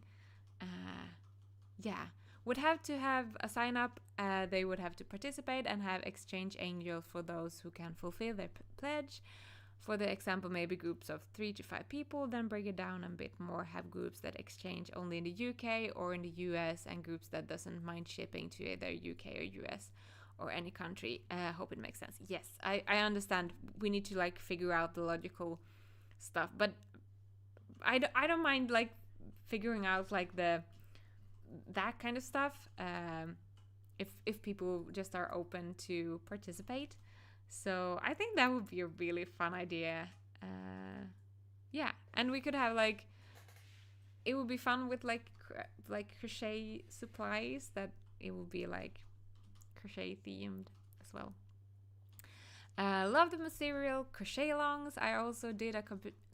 S1: Yeah, would have to have a sign up. They would have to participate and have exchange angels for those who can fulfill their pledge. For the example, maybe groups of 3 to 5 people, then break it down a bit more, have groups that exchange only in the UK or in the US, and groups that doesn't mind shipping to either UK or US or any country. Hope it makes sense. Yes, I understand. We need to like figure out the logical stuff, but I don't mind like figuring out like that kind of stuff, if people just are open to participate. So I think that would be a really fun idea. Yeah, and we could have like, it would be fun with like crochet supplies, that it would be like crochet themed as well. Love the material crochet alongs. I also did a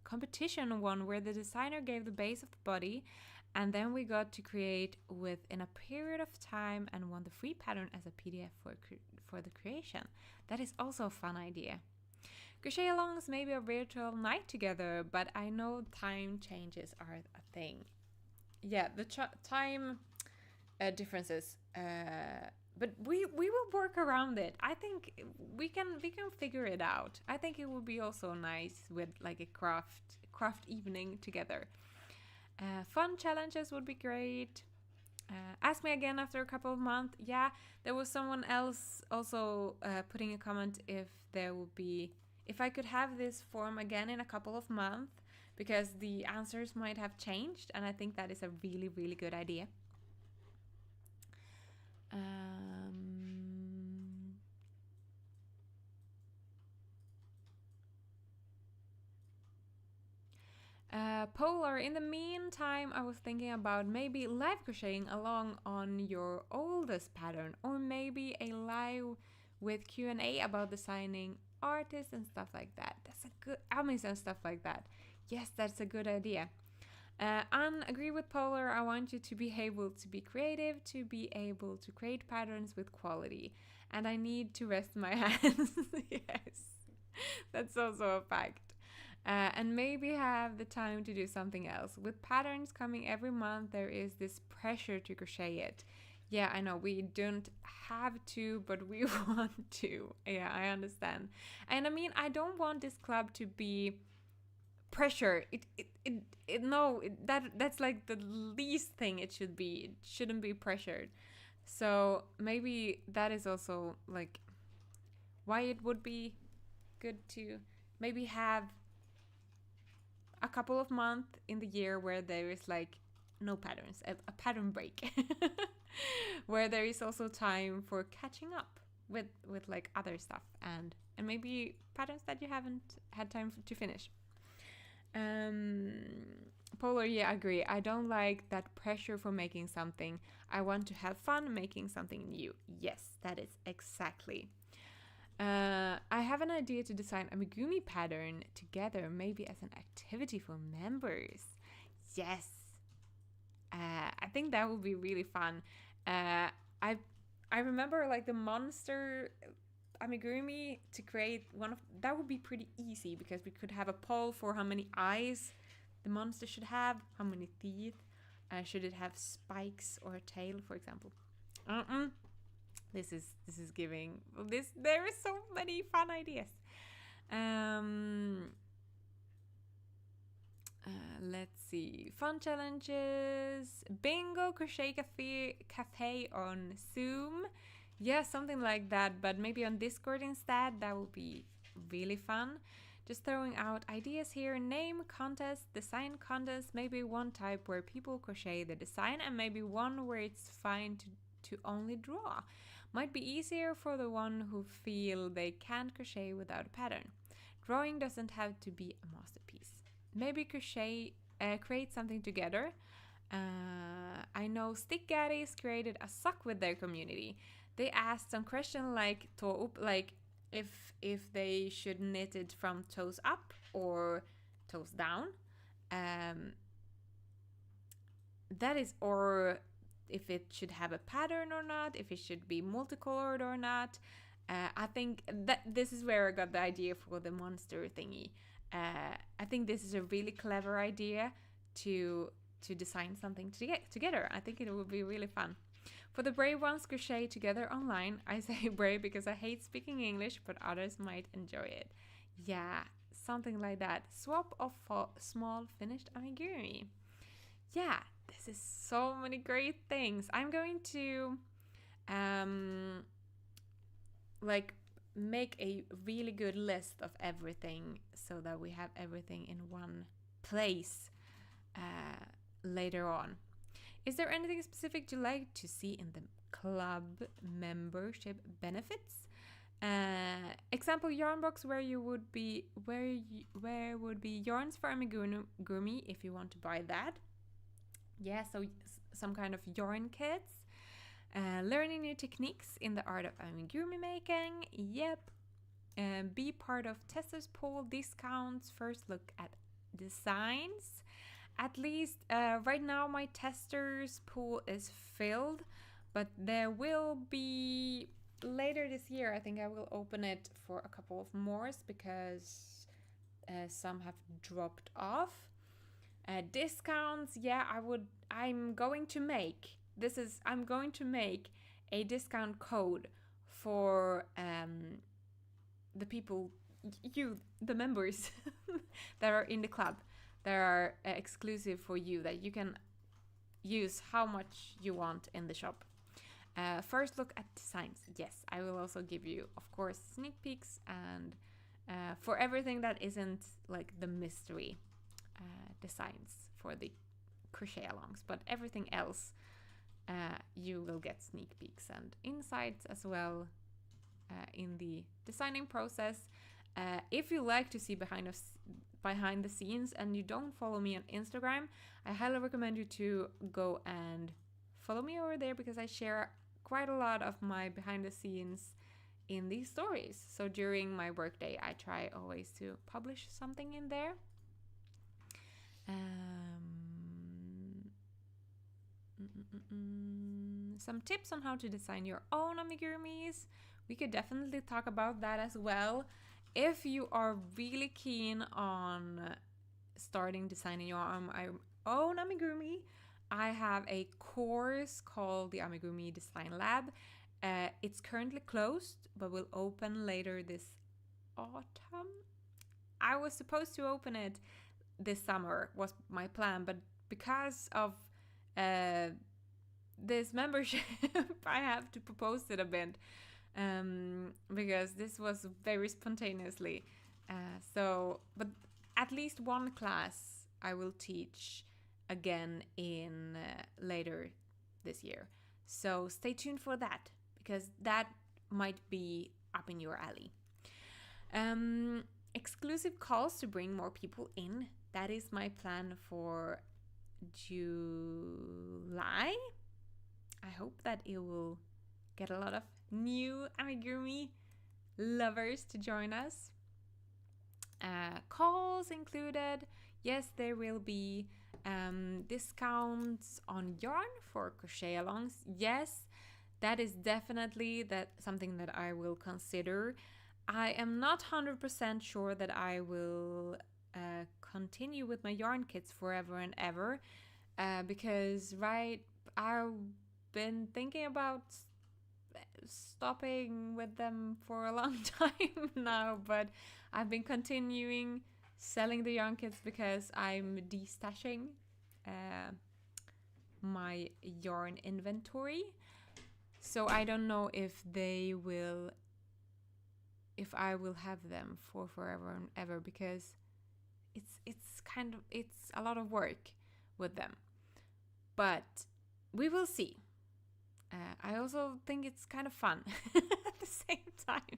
S1: competition one where the designer gave the base of the body, and then we got to create within a period of time and won the free pattern as a PDF for the creation. That is also a fun idea. Crochet alongs, maybe a virtual night together, but I know time changes are a thing. Yeah, the time differences, but we will work around it. I think we can figure it out. I think it would be also nice with like a craft evening together. Fun challenges would be great. Ask me again after a couple of months. Yeah, there was someone else also putting a comment if I could have this form again in a couple of months, because the answers might have changed, and I think that is a really, really good idea. Polar, in the meantime, I was thinking about maybe live crocheting along on your oldest pattern, or maybe a live with Q&A about designing artists and stuff like that. That's a good, and stuff like that. Yes, that's a good idea. Agree with Polar. I want you to be able to be creative, to be able to create patterns with quality, and I need to rest my hands. Yes, that's also a fact. And maybe have the time to do something else. With patterns coming every month, there is this pressure to crochet it. Yeah, I know, we don't have to, but we want to. Yeah, I understand. And I mean, I don't want this club to be pressure. That's like the least thing it should be. It shouldn't be pressured. So maybe that is also like why it would be good to maybe have a couple of months in the year where there is like no patterns, a pattern break, where there is also time for catching up with like other stuff and maybe patterns that you haven't had time to finish. Polar, yeah, agree. I don't like that pressure for making something. I want to have fun making something new. Yes, that is exactly. I have an idea to design a amigurumi pattern together, maybe as an activity for members. Yes, I think that would be really fun. I remember like the monster amigurumi to create one of that would be pretty easy, because we could have a poll for how many eyes the monster should have, how many teeth, should it have spikes or a tail, for example. This is giving this. There is so many fun ideas. Let's see. Fun challenges. Bingo crochet cafe on Zoom. Yeah, something like that, but maybe on Discord instead. That would be really fun. Just throwing out ideas here. Name contest, design contest, maybe one type where people crochet the design, and maybe one where it's fine to only draw. Might be easier for the one who feel they can't crochet without a pattern. Drawing doesn't have to be a masterpiece. Maybe create something together. I know Stick Gaddies created a sock with their community. They asked some question like if they should knit it from toes up or toes down. That is, or if it should have a pattern or not, if it should be multicolored or not. I think that this is where I got the idea for the monster thingy. I think this is a really clever idea to design something together. I think it will be really fun. For the brave ones, crochet together online. I say brave because I hate speaking English, but others might enjoy it. Yeah, something like that. Swap of small finished amigurumi. Yeah, this is so many great things. I'm going to make a really good list of everything so that we have everything in one place later on. Is there anything specific you like to see in the club membership benefits? Example yarn box where would be yarns for amigurumi if you want to buy that. Yeah, so some kind of yarn kits. Learning new techniques in the art of amigurumi making. Yep. Be part of testers poll discounts. First look at designs. At least right now my testers pool is filled, but there will be later this year. I think I will open it for a couple of more because some have dropped off. Discounts, yeah, I'm going to make a discount code for the people, the members that are in the club, that are exclusive for you, that you can use how much you want in the shop. First look at designs. Yes, I will also give you, of course, sneak peeks and for everything that isn't like the mystery designs for the crochet alongs, but everything else you will get sneak peeks and insights as well in the designing process. If you like to see behind the scenes and you don't follow me on Instagram, I highly recommend you to go and follow me over there, because I share quite a lot of my behind the scenes in these stories. So during my workday, I try always to publish something in there. Some tips on how to design your own amigurumis. We could definitely talk about that as well. If you are really keen on starting designing your own amigurumi, I have a course called the Amigurumi Design Lab. It's currently closed, but will open later this autumn. I was supposed to open it this summer, was my plan, but because of this membership, I have to propose it a bit, because this was very spontaneously. But at least one class I will teach again in later this year. So stay tuned for that, because that might be up in your alley. Exclusive calls to bring more people in. That is my plan for July. I hope that it will get a lot of new amigurumi lovers to join us. Calls included. Yes, there will be discounts on yarn for crochet alongs. Yes, that is definitely something that I will consider. I am not 100% sure that I will continue with my yarn kits forever and ever, because I've been thinking about stopping with them for a long time now, but I've been continuing selling the yarn kits because I'm destashing my yarn inventory. So I don't know if I will have them for forever and ever, because it's a lot of work with them. But we will see. I also think it's kind of fun at the same time.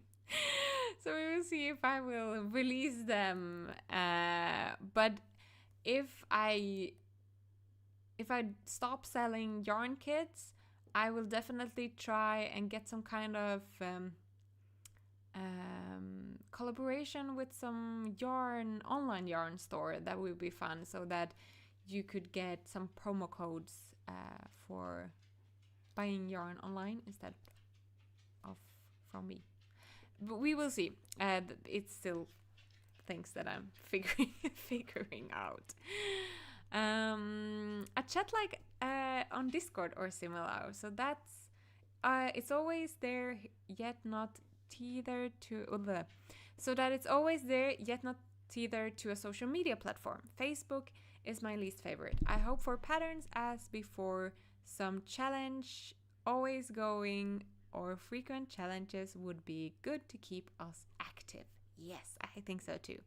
S1: So we will see if I will release them. But if I stop selling yarn kits, I will definitely try and get some kind of collaboration with some online yarn store. That would be fun, so that you could get some promo codes for buying yarn online instead of from me. But we will see. It's still things that I'm figuring out. A chat like on Discord or similar. So that's it's always there, yet not tethered to so that it's always there, yet not tethered to a social media platform. Facebook is my least favorite. I hope for patterns as before. Some challenge, always going, or frequent challenges would be good to keep us active. Yes, I think so too.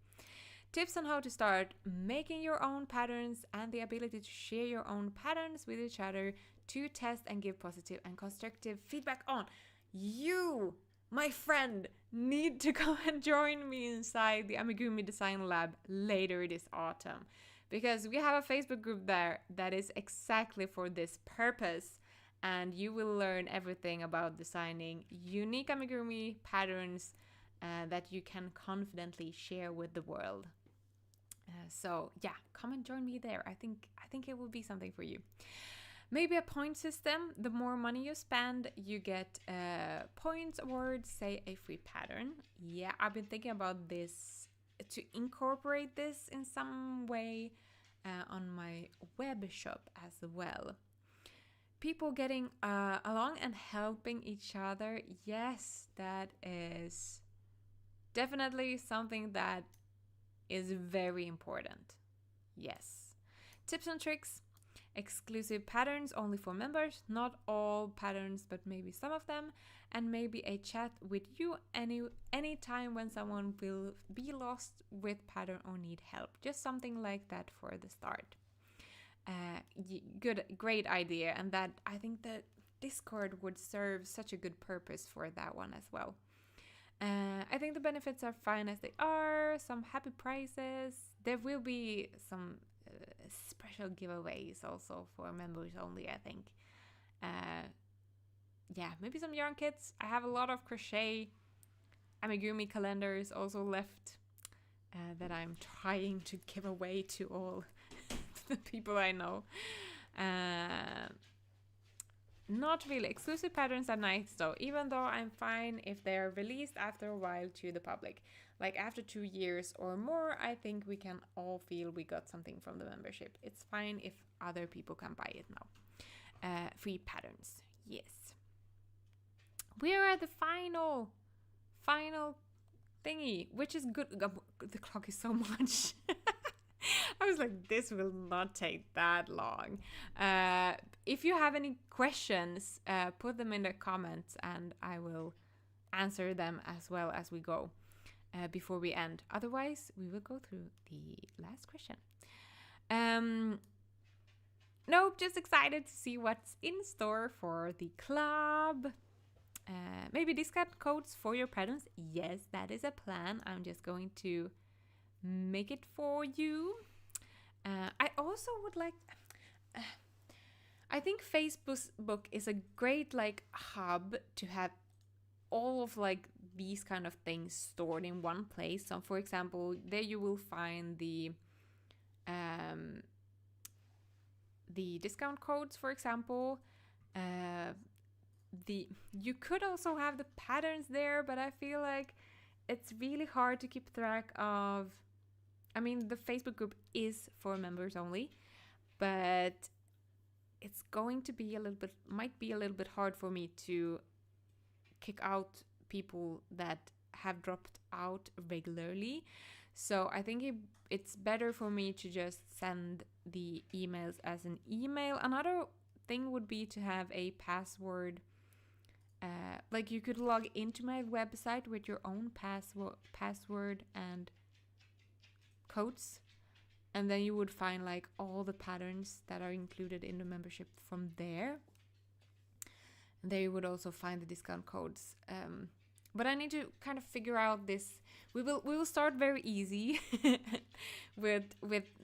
S1: Tips on how to start making your own patterns and the ability to share your own patterns with each other to test and give positive and constructive feedback on. You, my friend, need to come and join me inside the Amigurumi Design Lab later this autumn, because we have a Facebook group there that is exactly for this purpose, and you will learn everything about designing unique amigurumi patterns that you can confidently share with the world. So yeah, come and join me there. I think it will be something for you. Maybe a point system. The more money you spend, you get points, awards, say a free pattern. Yeah, I've been thinking about this, to incorporate this in some way on my web shop as well. People getting along and helping each other. Yes, that is definitely something that is very important. Yes. Tips and tricks. Exclusive patterns only for members, not all patterns, but maybe some of them, and maybe a chat with you any time when someone will be lost with pattern or need help. Just something like that for the start. Great idea, and that I think that Discord would serve such a good purpose for that one as well. I think the benefits are fine as they are. Some happy prizes. There will be some special giveaways also for members only, I think. Yeah, maybe some yarn kits. I have a lot of crochet amigurumi calendars also left that I'm trying to give away to all the people I know. Not really. Exclusive patterns are nice though, even though I'm fine if they are released after a while to the public. Like after 2 years or more, I think we can all feel we got something from the membership. It's fine if other people can buy it now. Free patterns, yes. We are at the final thingy, which is good. The clock is so much. I was like, this will not take that long. If you have any questions, put them in the comments and I will answer them as well as we go before we end. Otherwise, we will go through the last question. Nope, just excited to see what's in store for the club. Maybe discount codes for your patterns. Yes, that is a plan. I'm just going to make it for you. I also would like I think Facebook is a great like hub to have all of like these kind of things stored in one place. So for example, there you will find the discount codes, for example, you could also have the patterns there, but I feel like it's really hard to keep track of. I mean, the Facebook group is for members only, but it's going to be might be a little bit hard for me to kick out people that have dropped out regularly. So I think it's better for me to just send the emails as an email. Another thing would be to have a password. Like you could log into my website with your own password and codes, and then you would find like all the patterns that are included in the membership from there. And there you would also find the discount codes. But I need to kind of figure out this. We will start very easy with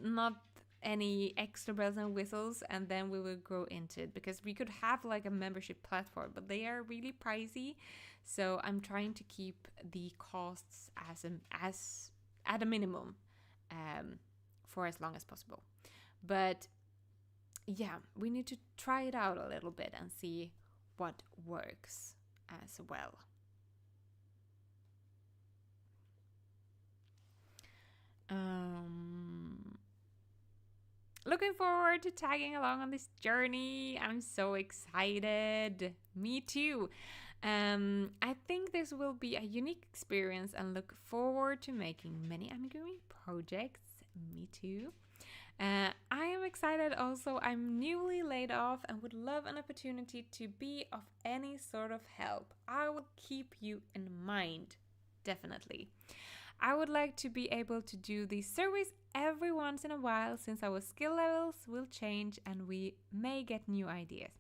S1: not any extra bells and whistles, and then we will grow into it, because we could have like a membership platform, but they are really pricey. So I'm trying to keep the costs as at a minimum for as long as possible. But yeah, we need to try it out a little bit and see what works as well. Looking forward to tagging along on this journey. I'm so excited. Me too. I think this will be a unique experience and look forward to making many amigurumi projects. Me too. I am excited also. I'm newly laid off and would love an opportunity to be of any sort of help. I will keep you in mind, definitely. I would like to be able to do these surveys every once in a while, since our skill levels will change and we may get new ideas.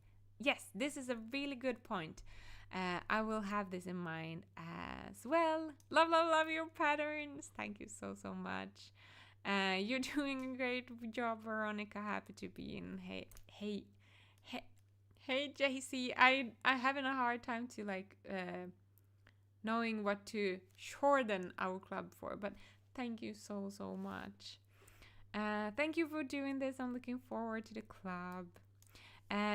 S1: Yes, this is a really good point. I will have this in mind as well. Love, love, love your patterns. Thank you so much. You're doing a great job, Veronica. Happy to be in. Hey, JC. I having a hard time to knowing what to shorten our club for, but thank you so much. Thank you for doing this. I'm looking forward to the club.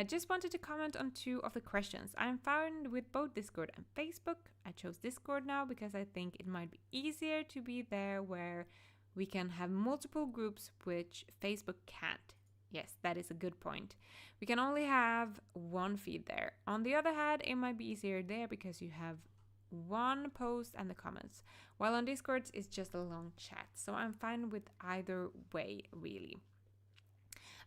S1: Just wanted to comment on 2 of the questions. I'm found with both Discord and Facebook. I chose Discord now because I think it might be easier to be there, where we can have multiple groups, which Facebook can't. Yes, that is a good point. We can only have one feed there. On the other hand, it might be easier there because you have one post and the comments, while on Discord it's just a long chat. So I'm fine with either way, really.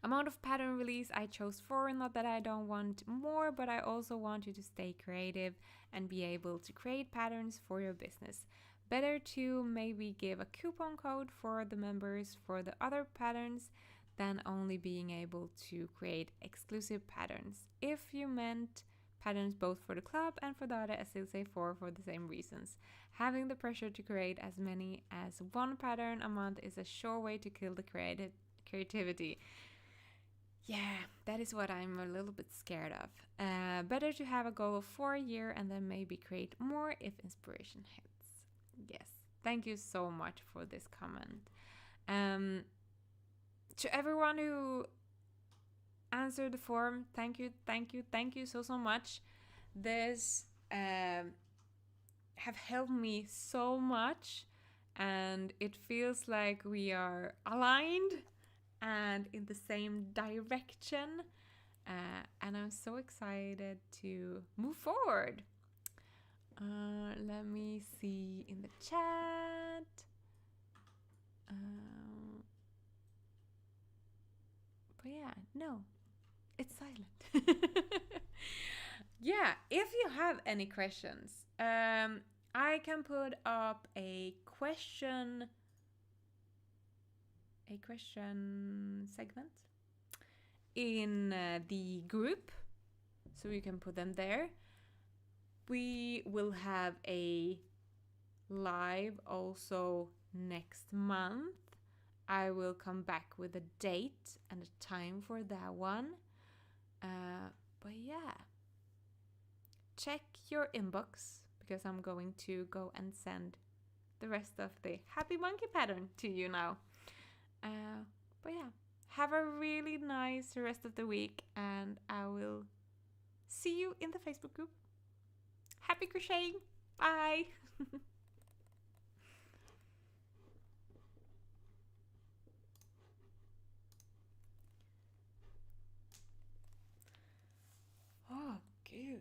S1: Amount of pattern release, I chose 4, not that I don't want more, but I also want you to stay creative and be able to create patterns for your business. Better to maybe give a coupon code for the members for the other patterns than only being able to create exclusive patterns. If you meant patterns both for the club and for the other, I still say 4 for the same reasons. Having the pressure to create as many as 1 pattern a month is a sure way to kill the creativity. Yeah, that is what I'm a little bit scared of. Better to have a goal of 4 a year and then maybe create more if inspiration hits. Yes, thank you so much for this comment. To everyone who answered the form, thank you so much. This have helped me so much, and it feels like we are aligned and in the same direction, and I'm so excited to move forward. Let me see in the chat. But yeah, no, it's silent. Yeah, if you have any questions, I can put up a question segment in the group, so you can put them there. We will have a live also next month. I will come back with a date and a time for that one. But yeah, check your inbox, because I'm going to go and send the rest of the Happy Monkey pattern to you now. But yeah, have a really nice rest of the week, and I will see you in the Facebook group. Happy crocheting! Bye! Oh, gud.